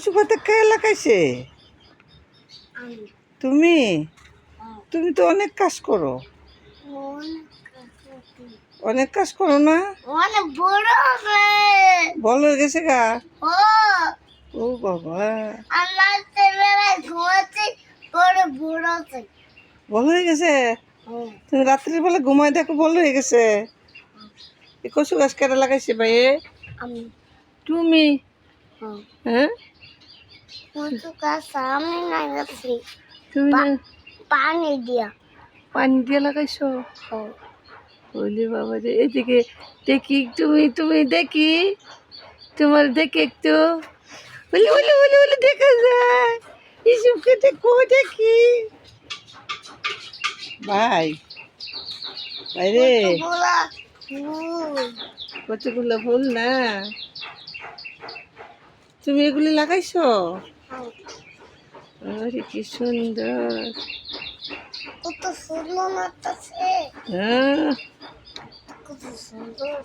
কচু পাতা কে লাগাইছে? তুমি তুমি তো অনেক কাজ করো। অনেক কাজ করো না? অনেক বড় হবে। বড় হয়ে গেছে গা? ও ও বাবা, আমার ছেলেরা ঘুমাচ্ছে বড় বড় আছে। বড় হয়ে গেছে? তুমি রাত্রির বেলা ঘুমায় দেখো বড় হয়ে গেছে। এই কচু গাছ কেটে লাগাইছে ভাই? আমি তুমি? হ্যাঁ, কচু গাছ আমি লাগাচ্ছি তুমি না পানি দিয়া। পানি দিয়ে লাগাইছো? বলি বাবা রে, এদিকে দেখি, তুমি তুমি দেখি, তোমার দেখি একটু। বলি বলি বলি বলি দেখা যায়, ইসুমকে দেখো দেখি। ভাই ভাই রে, কতগুলা ফুল। কতগুলো ফুল না? তুমি এগুলি লাগাইছো? আরে কি সুন্দর। কত সুন্দর লাগতেছে। হ্যাঁ, কত সুন্দর।